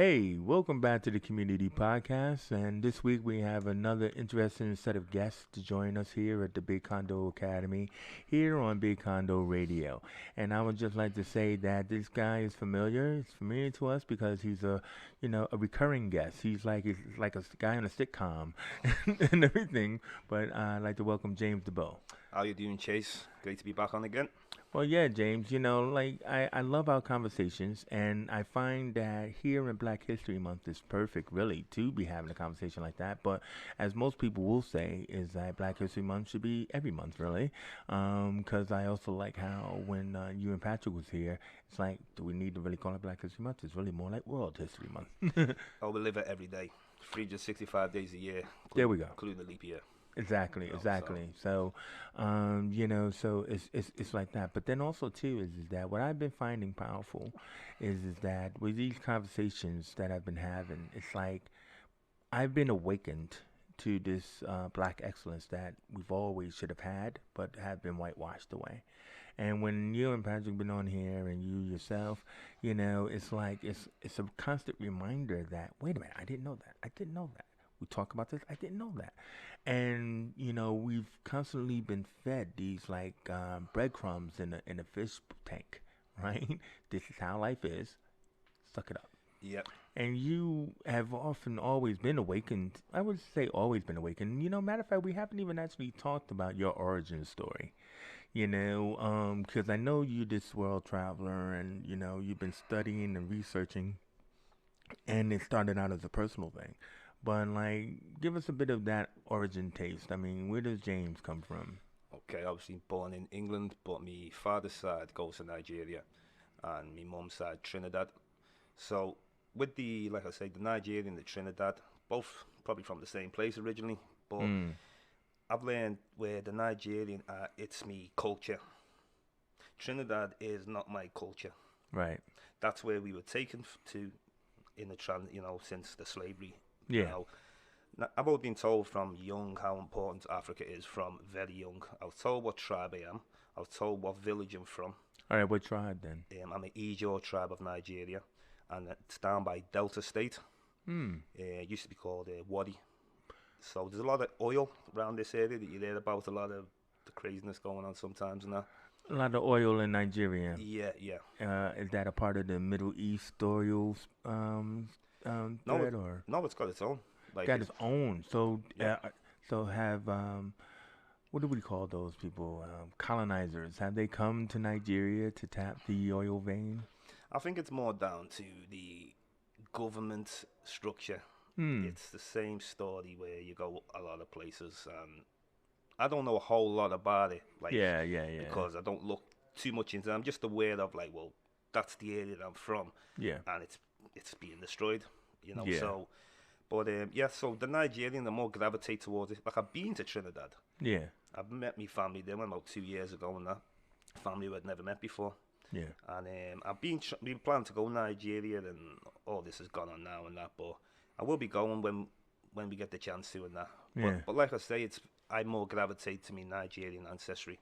Hey, welcome back to the Community Podcast. And this week we have another interesting set of guests to join us here at the Big Condo Academy here on Big Condo Radio. And I would just like to say that this guy is familiar. It's familiar to us because he's a recurring guest. He's like a guy on a sitcom and everything. But I'd like to welcome James Diboe. How you doing, Chase? Great to be back on again. Well, yeah, James, I love our conversations, and I find that here in Black History Month is perfect, really, to be having a conversation like that. But as most people will say, is that Black History Month should be every month, really. Because I also like how when you and Patrick was here, it's like, do we need to really call it Black History Month? It's really more like World History Month. Oh, we live it every day, 365 days a year, There we go. including the leap year. Exactly, You know, so exactly. So, so it's like that. But then also too is that what I've been finding powerful is that with these conversations that I've been having, it's like I've been awakened to this black excellence that we've always should have had, but have been whitewashed away. And when you and Patrick been on here, and you yourself, it's like it's a constant reminder that wait a minute, I didn't know that. I didn't know that. We talk about this. I didn't know that. And we've constantly been fed these like breadcrumbs in a fish tank, right? This is how life is. Suck it up. Yep. And you have often always been awakened. I would say always been awakened. Matter of fact, we haven't even actually talked about your origin story. Because I know you this world traveler, and you've been studying and researching, and it started out as a personal thing. But like, give us a bit of that origin taste. I mean, where does James come from? Okay, obviously born in England, but my father's side goes to Nigeria, and my mum's side Trinidad. So with like I say, the Nigerian and the Trinidad, both probably from the same place originally, but Mm, I've learned where the Nigerian, it's me culture. Trinidad is not my culture. right. That's where we were taken to in since the slavery. You Yeah. know, I've always been told from young how important Africa is from very young. I was told what tribe I am. I was told what village I'm from. All right. What tribe then? I'm an Ijaw tribe of Nigeria, and it's down by Delta State. Hmm. It used to be called Wadi. So there's a lot of oil around this area that you hear about, a lot of the craziness going on sometimes and that. A lot of oil in Nigeria. Yeah, yeah. Is that a part of the Middle East oil No, thread, or no, it's got its own. Like got it's its own? So, yeah. have what do we call those people? Colonizers. Have they come to Nigeria to tap the oil vein? I think it's more down to the government structure. Hmm. It's the same story where you go a lot of places. I don't know a whole lot about it, like Yeah. Yeah. Yeah. because I don't look too much into it. I'm just aware of like, well, that's the area that I'm from, Yeah. and it's being destroyed, Yeah. So, but yeah, so the Nigerian, the more gravitate towards it. Like I've been to Trinidad. Yeah. I've met my family there about 2 years ago, and that family who I'd never met before. Yeah. And been planning to go Nigeria, and all this has gone on now and that. But I will be going when we get the chance to and that. Yeah. But like I say, I more gravitate to me Nigerian ancestry.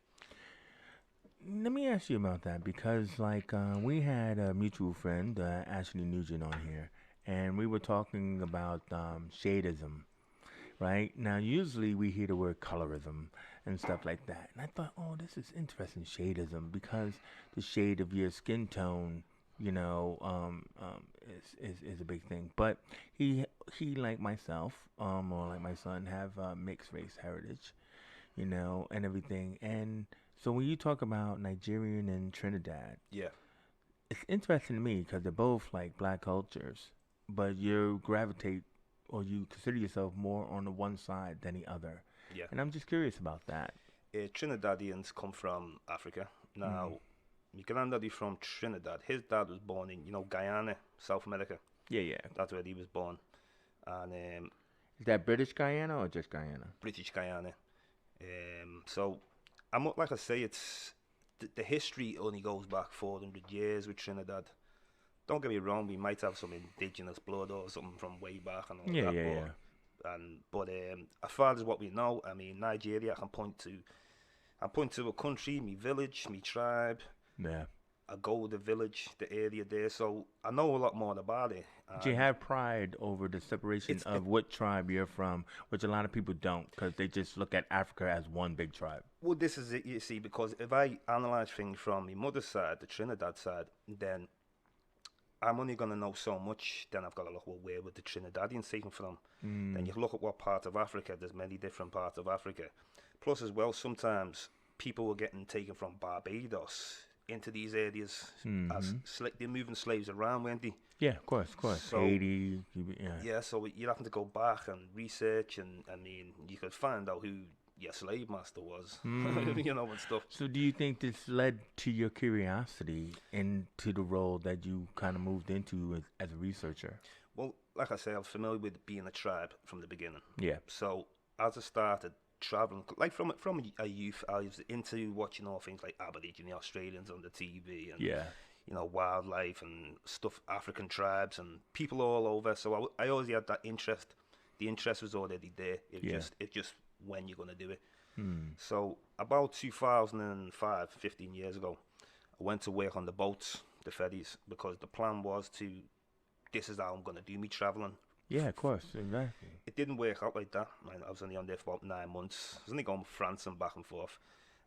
Let me ask you about that because, like, we had a mutual friend, Ashley Nugent, on here, and we were talking about shadism, right? Now, usually we hear the word colorism and stuff like that, and I thought, oh, this is interesting, shadism, because the shade of your skin tone, is a big thing. But he like myself, or like my son, have mixed race heritage, and everything, and so when you talk about Nigerian and Trinidad, Yeah, it's interesting to me because they're both like black cultures, but you gravitate or you consider yourself more on the one side than the other. yeah. And I'm just curious about that. Trinidadians come from Africa. Mm. Now, my granddaddy from Trinidad. His dad was born in Guyana, South America. Yeah, yeah. That's where he was born, and Is that British Guyana or just Guyana? British Guyana. So like I say, it's the history only goes back 400 years with Trinidad. Don't get me wrong, we might have some indigenous blood or something from way back and all Yeah, that, yeah, yeah. but as far as what we know, I mean, Nigeria, I can point to a country, me village, me tribe, Yeah. I go to the village, the area there, so I know a lot more about it. Do you And have pride over the separation it's it, of what tribe you're from, which a lot of people don't, because they just look at Africa as one big tribe? well, this is it, you see, because if I analyze things from my mother's side, the Trinidad side, then I'm only going to know so much. Then I've got to look, well, where would the Trinidadians taken from? Then Mm. you look at what part of Africa. There's many different parts of Africa. Plus, as well, sometimes people were getting taken from Barbados into these areas as Mm-hmm. they're moving slaves around, weren't they? Yeah, of course, of course. So Haiti, yeah. yeah, so you're having to go back and research, and I mean, you could find out who your slave master was, Mm. you know, and stuff. So do you think this led to your curiosity into the role that you kind of moved into as a researcher? Well, like I say, I was familiar with being a tribe from the beginning. Yeah. So as I started traveling, like from a youth, I was into watching all things like Aborigine Australians on the TV, and Yeah. you know, wildlife and stuff, African tribes and people all over. So I always had that interest. The interest was already there. Yeah. It's just when you're gonna do it. Hmm. So about 2005, 15 years ago, I went to work on the boats, the ferries, because the plan was to, this is how I'm gonna do me traveling. Yeah, of course, exactly. It didn't work out like that. I was only on there for about 9 months. I was only going to France and back and forth.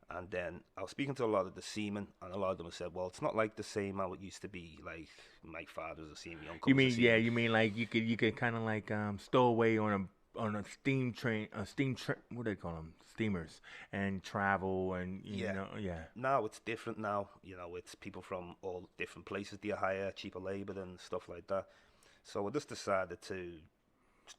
And then I was speaking to a lot of the seamen, and a lot of them said, "Well, it's not like the same how it used to be. Like my father was a seaman, my uncle You was a mean seaman." you mean like you could kind of like stow away on a steam train, what do they call them, steamers, and travel and you Yeah. know, yeah. Now it's different. Now it's people from all different places. They hire cheaper labor and stuff like that. So I just decided to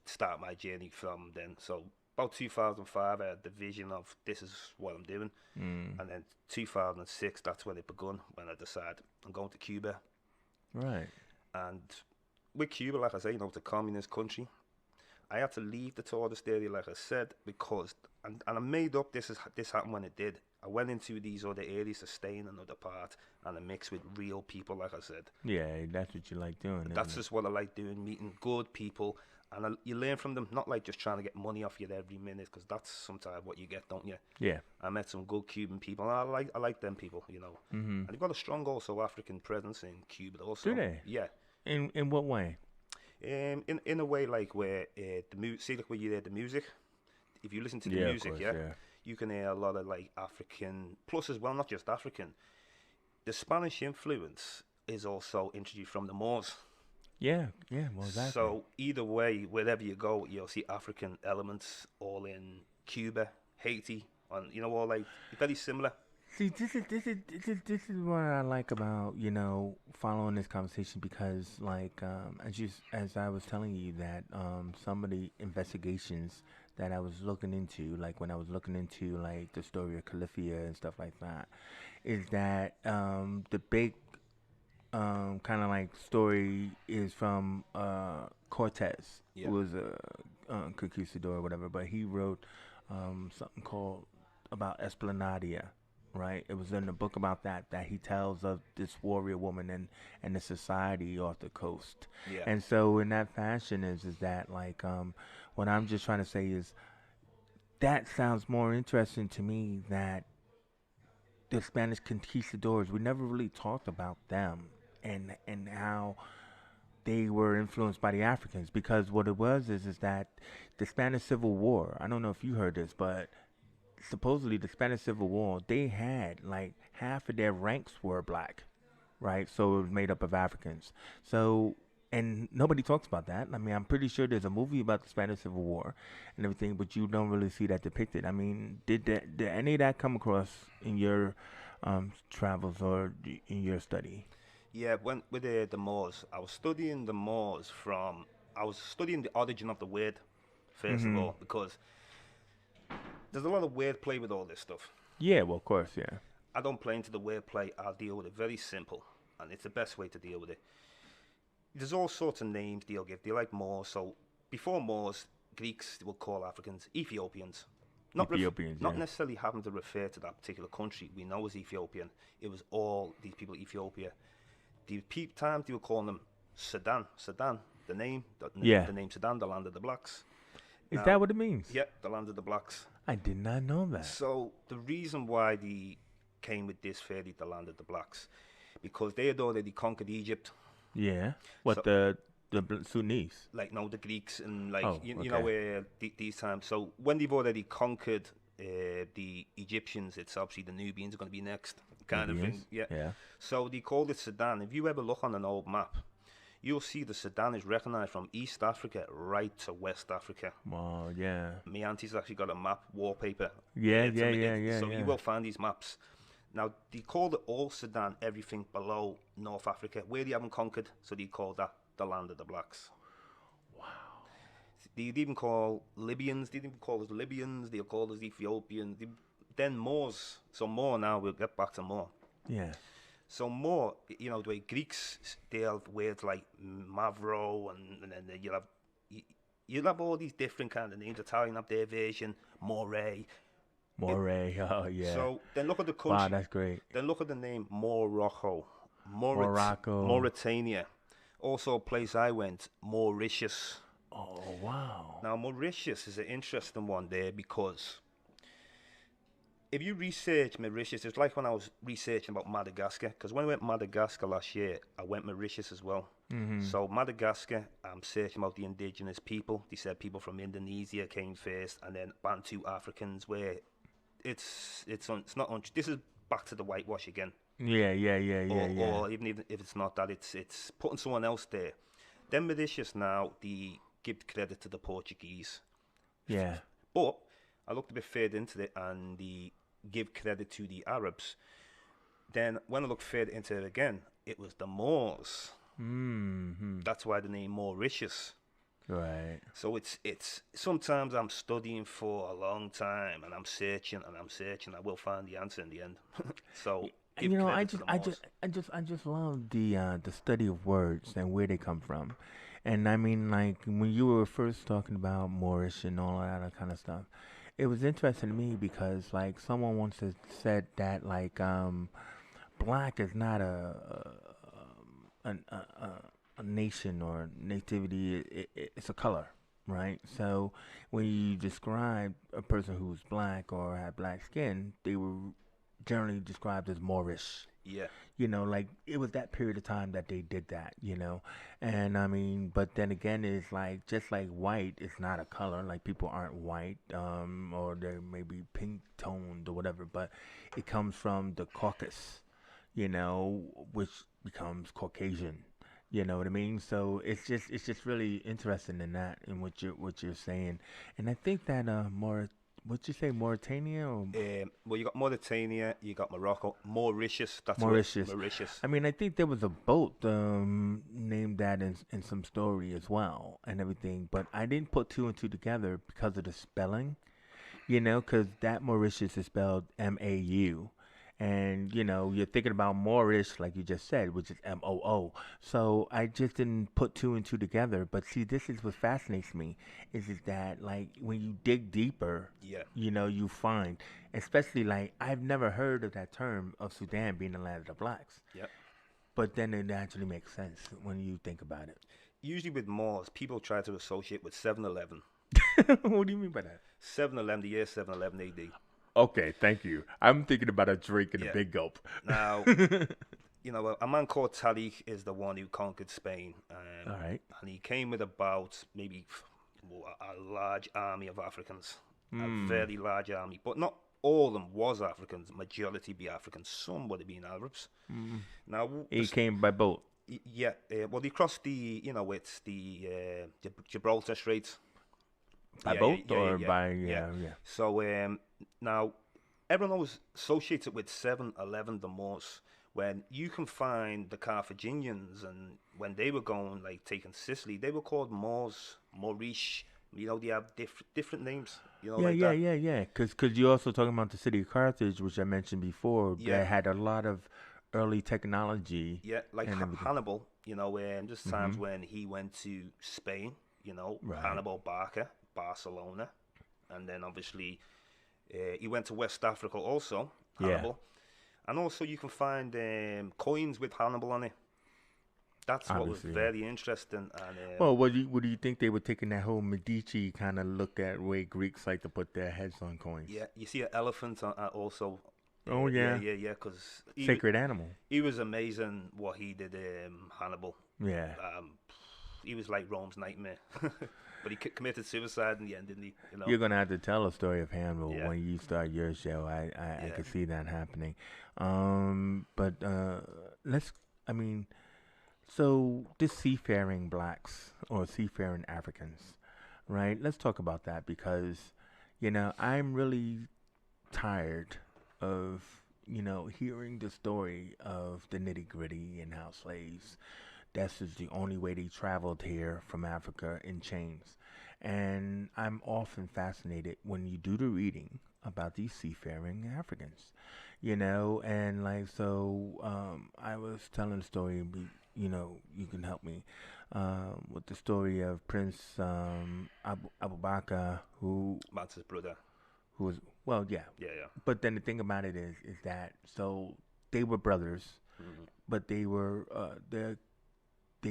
start my journey from then. So about 2005, I had the vision of this is what I'm doing. Mm. And then 2006, that's when it begun, when I decided I'm going to Cuba. Right. And with Cuba, like I say, it's a communist country. I had to leave the tourist area, like I said, because, and I made up, this happened when it did. I went into these other areas to stay in another part, and I mixed with real people, like I said. Yeah, that's what you like doing. That's isn't it? just what I like doing, meeting good people, and you learn from them, not like just trying to get money off you every minute, because that's sometimes what you get, don't you? Yeah. I met some good Cuban people, and I like them people, Mm-hmm. And they've got a strong also African presence in Cuba also. Do they? Yeah. In what way? In a way like where see like where you hear the music. If you listen to the Yeah, of music, course, yeah, yeah. you can hear a lot of like African plus as well, not just African. The Spanish influence is also introduced from the Moors. Yeah, yeah, well, exactly. So either way, wherever you go, you'll see African elements all in Cuba, Haiti, and all like very similar. See, this is what I like about following this conversation because as I was telling you that some of the investigations that I was looking into, like when I was looking into like the story of Califia and stuff like that, is that the big kind of like story is from Cortez, Yeah. who was a conquistador or whatever, but he wrote something called about Esplanadia, right? It was in the book about that he tells of this warrior woman and the society off the coast. Yeah. And so in that fashion is that like what I'm just trying to say is that sounds more interesting to me that the Spanish conquistadors, we never really talked about them and how they were influenced by the Africans because what it was is that the Spanish Civil War, I don't know if you heard this, but supposedly the Spanish Civil War, they had like half of their ranks were black, right? So it was made up of Africans. So and nobody talks about that. I mean, I'm pretty sure there's a movie about the Spanish Civil War and everything, but you don't really see that depicted. I mean, did any of that come across in your travels or in your study? Yeah, with the Moors, I was studying the Moors I was studying the origin of the word, first of all, because there's a lot of wordplay with all this stuff. Yeah, well, of course, yeah. I don't play into the wordplay, I'll deal with it very simple, and it's the best way to deal with it. There's all sorts of names they'll give. They like Moors, so before Moors, Greeks would call Africans Ethiopians. Ethiopians, not yeah. necessarily having to refer to that particular country we know as Ethiopian. It was all these people Ethiopia. The times they were calling them Sudan, the name Sudan, the land of the blacks. Is Now, that what it means? Yeah, the land of the blacks. I did not know that. So the reason why they came with this fairly, the land of the blacks, because they had already conquered Egypt. Yeah. So, What the Sudanese? like, no, the Greeks and, like, Oh, you know, okay. these times. So when they've already conquered the Egyptians, it's obviously the Nubians are going to be next, kind of Nubians. thing. Yeah. Yeah. So they called it Sudan. If you ever look on an old map, you'll see the Sudan is recognized from East Africa right to West Africa. Wow. Yeah. My auntie's actually got a map wallpaper. Yeah. Yeah. Yeah. Yeah. So you Yeah. will find these maps. Now, they called it all Sudan, everything below North Africa, where they haven't conquered, so they called that the land of the blacks. Wow. They'd even call Libyans, they didn't even call us Libyans, they'll call us Ethiopians, then Moors. So Moor now, we'll get back to Moor. Yeah. So Moor, you know, the way Greeks, they have words like Mavro, and then you'll have all these different kind of names. Italian have their version, Moray. Moray. Oh yeah. So then look at the Wow, country. that's great. Then look at the name Morocco, Morocco. Mauritania. Also a place I went, Mauritius. Oh wow. Now Mauritius is an interesting one there because if you research Mauritius, it's like when I was researching about Madagascar. Because when I went Madagascar last year, I went Mauritius as well. Mm-hmm. So Madagascar, I'm searching about the indigenous people. They said people from Indonesia came first, and then Bantu Africans. Where it's not this is back to the whitewash again. Yeah. Yeah. Yeah. Yeah. Yeah. Or even if it's not that, it's putting someone else there. Then Mauritius now, they give credit to the Portuguese. Yeah. But I looked a bit further into it, and the give credit to the Arabs. Then when I looked further into it again, it was the Moors. Mm-hmm. That's why the name Mauritius. Right. So it's sometimes I'm studying for a long time, and I'm searching. I will find the answer in the end. So give You know, credit to the Moors. I just love the study of words and where they come from, and I mean, like when you were first talking about Moorish and all of that kind of stuff, it was interesting to me because like someone once had said that like black is not a nation or nativity. It's a color, right? So when you describe a person who's black or had black skin, they were generally described as Moorish. Yeah. You know, like it was that period of time that they did that, you know. And I mean, but then again, it's like just like white is not a color. Like people aren't white, or they may be pink toned or whatever. But it comes from the Caucasus, you know, which becomes Caucasian. You know what I mean? So it's just really interesting in that in what you're saying. And I think that what'd you say, Mauritania or Well, you got Mauritania, you got Morocco, Mauritius. That's Mauritius? Mauritius. I mean, I think there was a boat named that in some story as well and everything, but I didn't put two and two together because of the spelling, you know, because that Mauritius is spelled M-A-U. And, you know, you're thinking about Moorish, like you just said, which is M-O-O. So I just didn't put two and two together. But see, this is what fascinates me, is that, like, when you dig deeper, Yeah. you know, you find, especially, like, I've never heard of that term of Sudan being the land of the blacks. Yep. But then it actually makes sense when you think about it. Usually with Moors, people try to associate with 7-Eleven. What do you mean by that? 7-Eleven, the year 7-Eleven AD. Okay, thank you. I'm thinking about a drink and Yeah. a big gulp. Now, you know, a man called Tariq is the one who conquered Spain. All right. And he came with about maybe a large army of Africans. A very large army. But not all of them was Africans. Majority be Africans. Some would have been Arabs. Now, He came by boat. yeah, well, they crossed the, you know, it's the Gibraltar Straits. By Yeah, boat yeah, or yeah, by, yeah. yeah. So now, everyone always associates it with 7-Eleven, the Moors. When you can find the Carthaginians, and when they were going, like, taking Sicily, they were called Moors, Moorish. You know, they have different names, you know, Yeah, like yeah, that. yeah. Because you're also talking about the city of Carthage, which I mentioned before, Yeah. that had a lot of early technology. Yeah, like and everything. Hannibal, you know, just times when he went to Spain, you know, Right. Hannibal Barca, Barcelona, and then obviously he went to West Africa also, Yeah. Hannibal. And also you can find coins with Hannibal on it. That's what was Obviously, yeah. very interesting. And Well, what do you think they were taking that whole Medici kind of look at way Greeks like to put their heads on coins? yeah, you see an elephant also Oh Yeah, yeah, yeah, yeah. Because sacred animal. he was amazing what he did. Hannibal. Yeah. Um, he was like Rome's nightmare. But he committed suicide in the end, didn't he? You know. You're gonna have to tell a story of Hannibal Yeah, when you start your show. I yeah. could see that happening. But let's. I mean, so this seafaring blacks or seafaring Africans, right? Let's talk about that because, I'm really tired of hearing the story of the nitty gritty and how slaves that's just the only way they traveled here from Africa in chains. And I'm often fascinated when you do the reading about these seafaring Africans, and like, so I was telling a story, you can help me with the story of Prince Abu Bakr, That's his brother. who was, well, yeah. Yeah, yeah. But then the thing about it is that, so they were brothers, Hmm. but they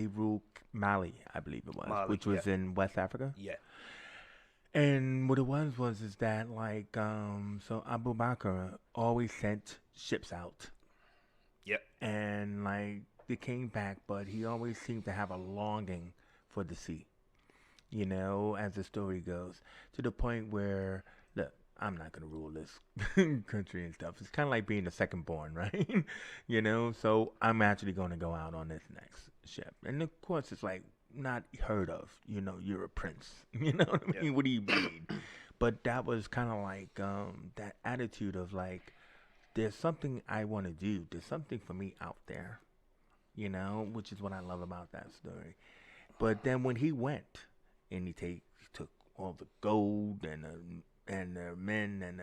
ruled Mali, I believe it was, Mali, which yeah, was in West Africa. yeah, And what it was is that, like, so Abu Bakr always sent ships out, yeah. and like they came back, but he always seemed to have a longing for the sea. As the story goes, to the point where, look, I'm not gonna rule this country and stuff. It's kind of like being the second born, right? So I'm actually gonna go out on this next ship, and of course it's like not heard of. You're a prince. You know what I Yeah. mean? What do you mean? But that was kind of like that attitude of like, there's something I want to do. There's something for me out there. Which is what I love about that story. But then when he went and he took all the gold and the men and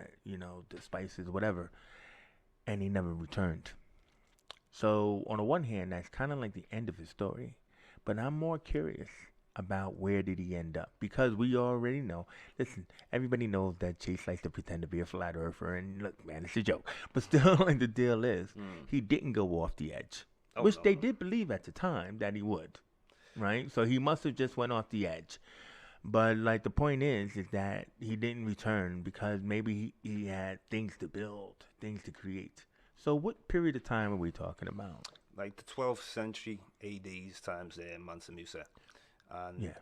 the spices, whatever, and he never returned. So on the one hand, that's kind of like the end of his story, but I'm more curious about where did he end up, because we already know. Listen, everybody knows that Chase likes to pretend to be a flat earther, and look, man, it's a joke. But still, like, the deal is, Mm. he didn't go off the edge, Oh which no, they no. did believe at the time that he would, right? So he must have just went off the edge. But like the point is that he didn't return because maybe he had things to build, things to create. So what period of time are we talking about? Like the 12th century AD's times there, Mansa Musa, and Yeah.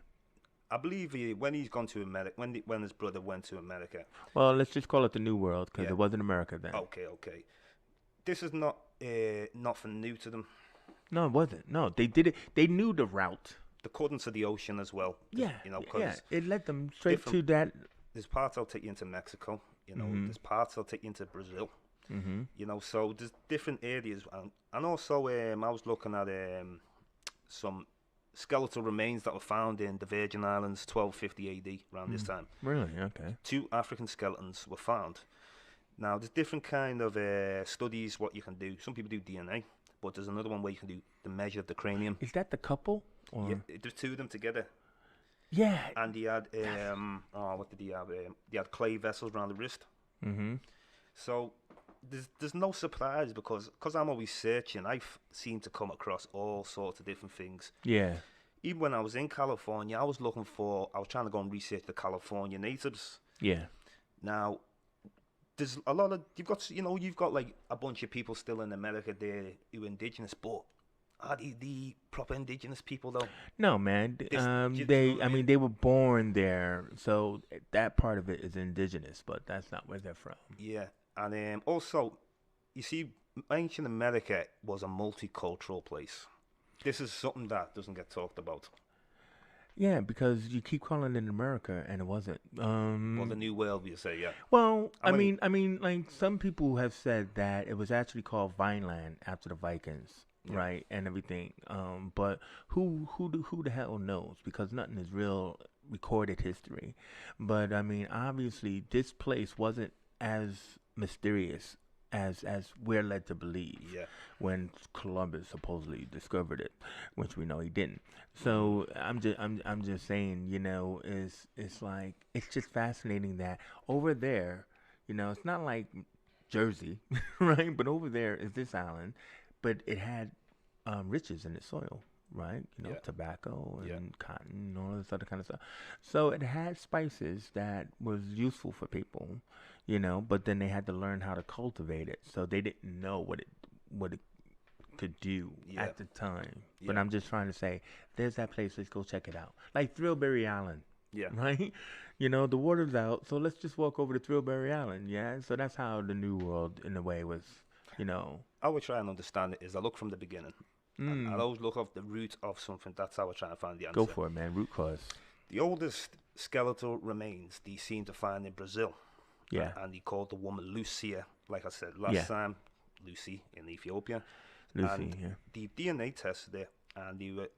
I believe when he's gone to America, when his brother went to America. Well, let's just call it the New World because Yeah. it wasn't America then. Okay, okay. This is nothing new to them. No, it wasn't. No, they did it. They knew the route. The currents of the ocean as well. Yeah. You know, Yeah. because It led them straight different. to that. There's parts I'll take you into Mexico. Mhm. There's parts I'll take you into Brazil. Mhm. So there's different areas, and also I was looking at some skeletal remains that were found in the Virgin Islands, 1250 AD, around this time. Really? Okay. 2 African skeletons were found. Now, there's different kind of studies what you can do. Some people do DNA, but there's another one where you can do the measure of the cranium. Is that the couple? Or? Yeah, there's two of them together, Yeah. and he had what did he have? He had clay vessels around the wrist. Mhm. So there's no surprise because I'm always searching. I've seemed to come across all sorts of different things. Yeah. Even when I was in California, I was trying to go and research the California natives. Yeah. Now, there's a lot of you've got like a bunch of people still in America there who are indigenous, but are they the proper indigenous people though? No, man. Do you know They. what I I mean? mean, they were born there, so that part of it is indigenous, but that's not where they're from. Yeah, and also, you see, ancient America was a multicultural place. This is something that doesn't get talked about. Yeah, because you keep calling it America, and it wasn't. Well, the New World, you say, yeah. Well, How many? I mean, like some people have said that it was actually called Vineland after the Vikings, Yeah. right, and everything. But who the hell knows? Because nothing is real recorded history. But I mean, obviously, this place wasn't as mysterious as we're led to believe Yeah. when Columbus supposedly discovered it, which we know he didn't. So I'm just saying, it's like it's just fascinating that over there, it's not like Jersey, right? But over there is this island, but it had riches in its soil. right? Yeah. Tobacco Yeah. and cotton and all this other kind of stuff. So it had spices that was useful for people, but then they had to learn how to cultivate it. So they didn't know what it could do Yeah. at the time. But Yeah. I'm just trying to say, there's that place. Let's go check it out. Like Thrillberry Island, Yeah. right? The water's out, so let's just walk over to Thrillberry Island. Yeah. So that's how the New World, in a way, was. You know. I would try and understand it is I look from the beginning. And I Mm, always look off the root of something. That's how I try and find the go answer. for it, man. Root cause. The oldest skeletal remains they seem to find in Brazil. Yeah. And he called the woman Lucia, like I said Yeah. last time, Lucy in Ethiopia. Lucy. And Yeah. the DNA tested it, and they were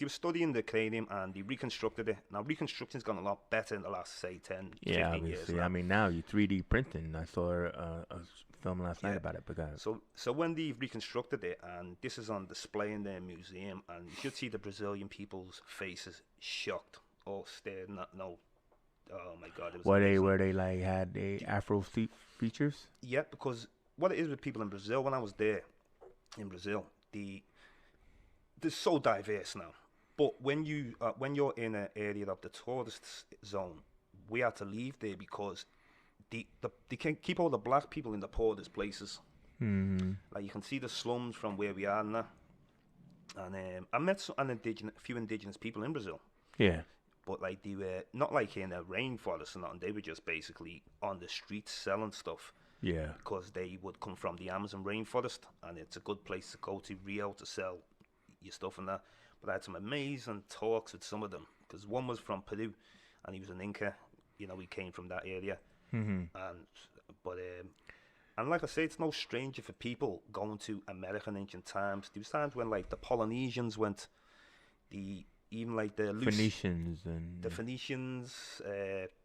studying the cranium and they reconstructed it. Now, reconstruction's gone a lot better in the last, say, 10, Yeah, 15 years obviously. now. I mean, now you 3D printing. I saw a film last night about it. Because So when they've reconstructed it, and this is on display in their museum, and you should see the Brazilian people's faces shocked or stared. No, oh my God, it was amazing. where they like had the Afro features. Yeah, because what it is with people in Brazil, when I was there in Brazil, they're so diverse now. But when you're in an area of the tourist zone, we had to leave there because they can keep all the black people in the poorest places. Mm-hmm. Like you can see the slums from where we are now. And I met a few indigenous people in Brazil. Yeah. But like they were not like in a rainforest or nothing. They were just basically on the streets selling stuff. Yeah. Because they would come from the Amazon rainforest, and it's a good place to go to Rio to sell your stuff and that. But I had some amazing talks with some of them, because one was from Peru, and he was an Inca. He came from that area. Mm-hmm. And like I say, it's no stranger for people going to America in ancient times. There was times when like the Polynesians went, even like the Phoenicians and the Phoenicians.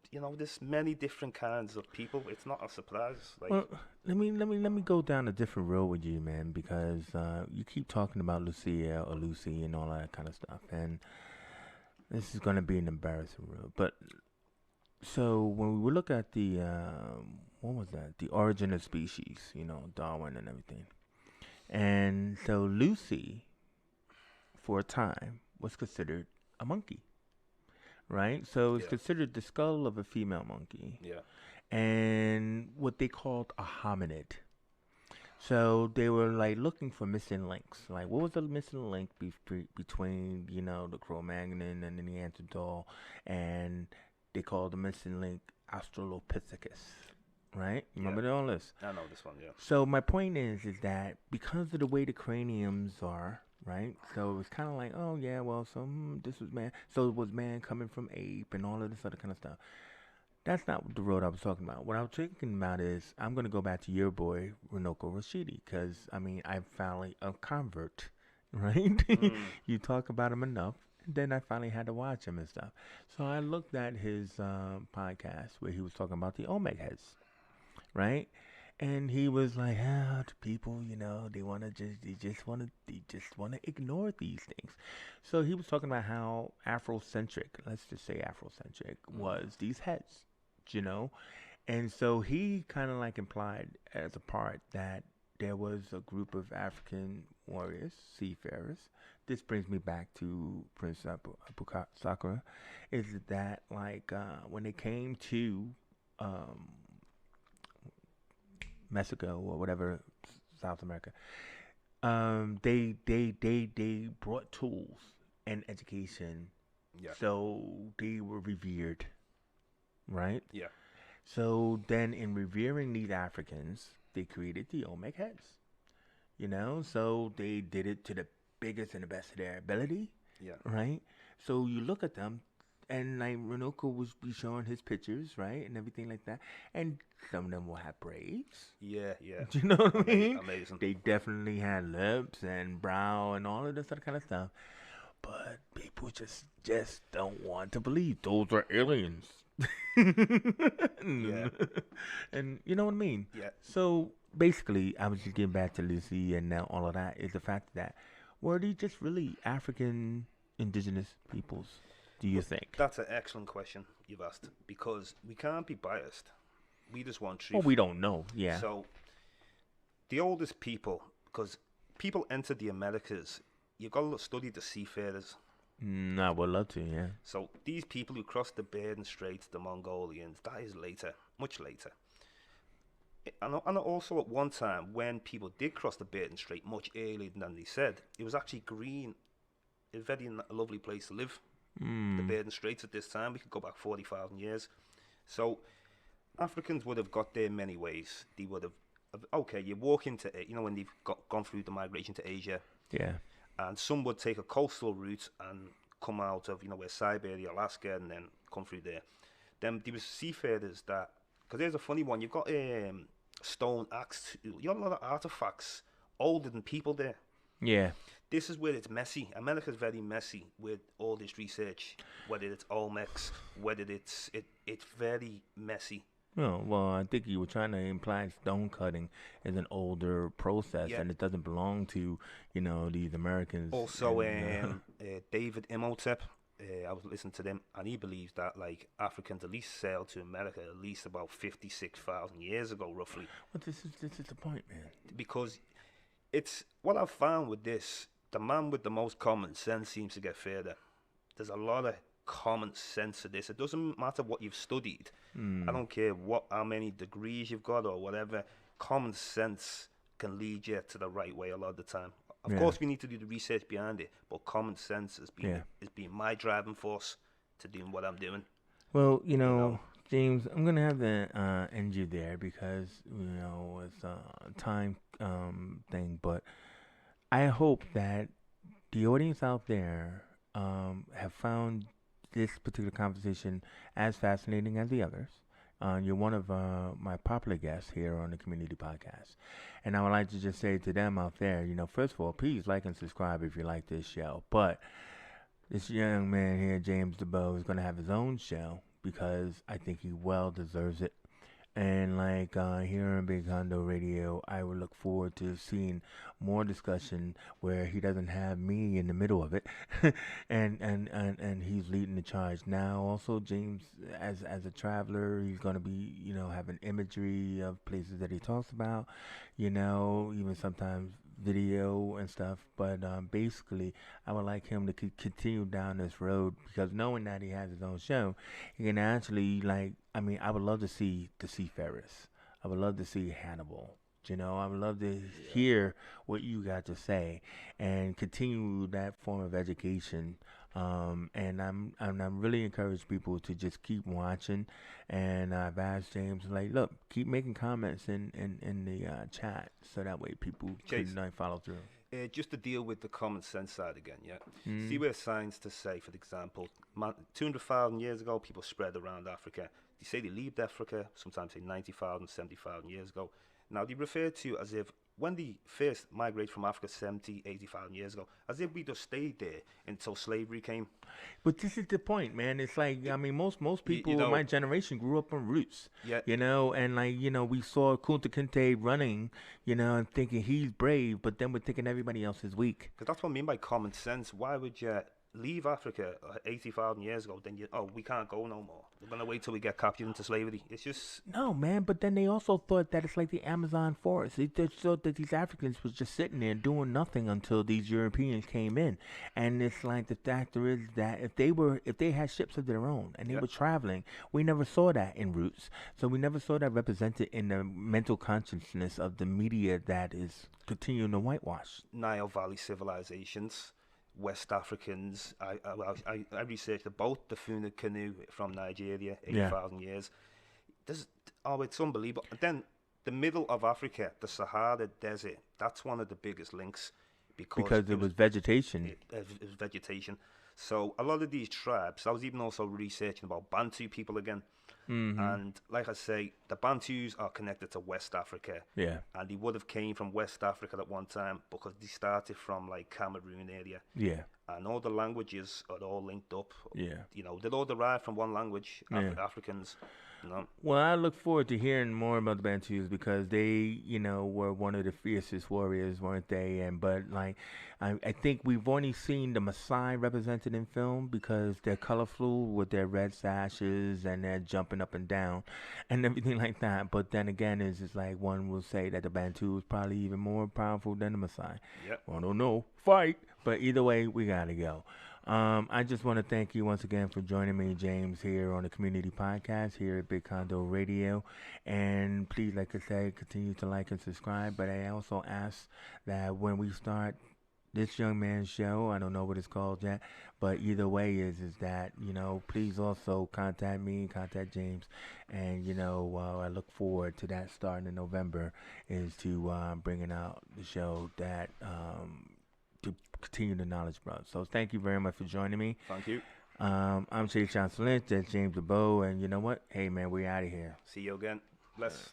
There's many different kinds of people. It's not a surprise. Like, well, let me go down a different road with you, man, because you keep talking about Lucia or Lucy and all that kind of stuff, and this is gonna be an embarrassing road. But so when we look at the what was that? The origin of species, Darwin and everything, and so Lucy, for a time, was considered a monkey. Right? So it's Yeah. considered the skull of a female monkey. yeah, And what they called a hominid. So they were like looking for missing links. Like, what was the missing link between, the Cro-Magnon and the Neanderthal? And they called the missing link Australopithecus. Right? You remember all this? I know this one, yeah. So my point is that because of the way the craniums are, right? So it was kind of like, oh yeah, well, so this was man. So it was man coming from ape and all of this other kind of stuff. That's not the road I was talking about. What I was thinking about is I'm gonna go back to your boy Runoko Rashidi, because I mean I'm finally a convert, right? You talk about him enough, and then I finally had to watch him and stuff. So I looked at his podcast where he was talking about the Olmec heads, right? And he was like, the people, they just want to ignore these things. So he was talking about how Afrocentric, let's just say Afrocentric, was these heads, And so he kind of like implied as a part that there was a group of African warriors, seafarers. This brings me back to Prince Abu Sakura, is that like when they came to Mexico or whatever, South America, they brought tools and education, so they were revered, right? Yeah. So then, in revering these Africans, they created the Olmec heads, So they did it to the biggest and the best of their ability, right? So you look at them, and like Runoko was be showing his pictures, right, and everything like that, and some of them will have braids. Yeah. Do you know what I mean? Amazing. They definitely had lips and brow and all of this other kind of stuff, but people just don't want to believe those are aliens. Yeah. And you know what I mean? Yeah. So basically, I was just getting back to Lucy and now all of that is the fact that were they just really African indigenous peoples? Do you think? That's an excellent question you've asked, because we can't be biased. We just want truth. Well, we don't know. Yeah. So, the oldest people, because people entered the Americas you've got to study the seafarers. I would love to, yeah. So these people who crossed the Bering Straits, the Mongolians, that is later, much later. And also at one time, when people did cross the Bering Strait much earlier than they said, it was actually green. A very lovely place to live. The Bering Straits at this time, we could go back 40,000 years. So Africans would have got there many ways. They would have, okay, you walk into it, when they've gone through the migration to Asia. Yeah. And some would take a coastal route and come out of, where Siberia, Alaska, and then come through there. Then there was seafarers that, because there's a funny one, you've got stone axe, you got a lot of artifacts older than people there. Yeah. This is where it's messy. America's very messy with all this research, whether it's Olmecs, whether it's very messy. Well, I think you were trying to imply stone cutting is an older process, and it doesn't belong to, these Americans. Also, David Imhotep, I was listening to them, and he believes that, like, Africans at least sailed to America at least about 56,000 years ago, roughly. But this is the point, man. Because it's what I've found with this, the man with the most common sense seems to get further. There's a lot of common sense to this. It doesn't matter what you've studied. I don't care how many degrees you've got or whatever. Common sense can lead you to the right way a lot of the time. Of course, we need to do the research behind it, but common sense is being my driving force to doing what I'm doing. Well, James, I'm gonna have to end you there because it's a time thing. But I hope that the audience out there have found this particular conversation as fascinating as the others. You're one of my popular guests here on the Community Podcast. And I would like to just say to them out there, first of all, please like and subscribe if you like this show. But this young man here, James Diboe, is going to have his own show because I think he well deserves it. And like here on Big Hondo Radio, I would look forward to seeing more discussion where he doesn't have me in the middle of it, and he's leading the charge. Now, also James, as a traveler, he's gonna be having imagery of places that he talks about, even sometimes video and stuff. But basically, I would like him to continue down this road because knowing that he has his own show, he can actually I would love to see the seafarers. I would love to see Hannibal. I would love to hear what you got to say and continue that form of education. And I'm really encourage people to just keep watching. And I've asked James, look, keep making comments in the chat so that way people can follow through. Just to deal with the common sense side again, See where science to say, for example, 200,000 years ago, people spread around Africa. They say they left Africa, sometimes say 90,000, 70,000 years ago. Now, they refer to as if when they first migrated from Africa 70, 80,000 years ago, as if we just stayed there until slavery came. But this is the point, man. It's most people in my generation grew up on roots. Yeah. And we saw Kunta Kinte running, and thinking he's brave, but then we're thinking everybody else is weak. Because that's what I mean by common sense. Why would you leave Africa 80,000 years ago, then we can't go no more. We're going to wait till we get captured into slavery. It's just... No, man, but then they also thought that it's like the Amazon forest. They thought that these Africans was just sitting there doing nothing until these Europeans came in. And it's like the factor is that if they had ships of their own and they were traveling, we never saw that in Roots. So we never saw that represented in the mental consciousness of the media that is continuing to whitewash. Nile Valley civilizations, West Africans. I researched about the Funa canoe from Nigeria, 80,000 years. It's unbelievable. And then the middle of Africa, the Sahara Desert, that's one of the biggest links because it was vegetation. It was vegetation. So a lot of these tribes, I was even also researching about Bantu people again. Mm-hmm. And like I say, the Bantus are connected to West Africa. Yeah. And they would have came from West Africa at one time because they started from like Cameroon area. Yeah. And all the languages are all linked up. Yeah. They're all derived from one language, Africans. No. Well, I look forward to hearing more about the Bantus because they, were one of the fiercest warriors, weren't they? And but like, I think we've only seen the Maasai represented in film because they're colorful with their red sashes and they're jumping up and down and everything like that. But then again, it's like one will say that the Bantu is probably even more powerful than the Maasai. Yep. Well, I don't know, fight. But either way, we gotta go. I just want to thank you once again for joining me, James, here on the Community Podcast here at Big Condo Radio. And please, like I said, continue to like and subscribe. But I also ask that when we start this young man's show, I don't know what it's called yet, but either way is that, please also contact me, contact James. And, I look forward to that starting in November is to bringing out the show that to continue the knowledge, bro. So thank you very much for joining me. Thank you. I'm Shay Johnson Lynch. That's James Diboe. And you know what? Hey, man, we out of here. See you again. Bless.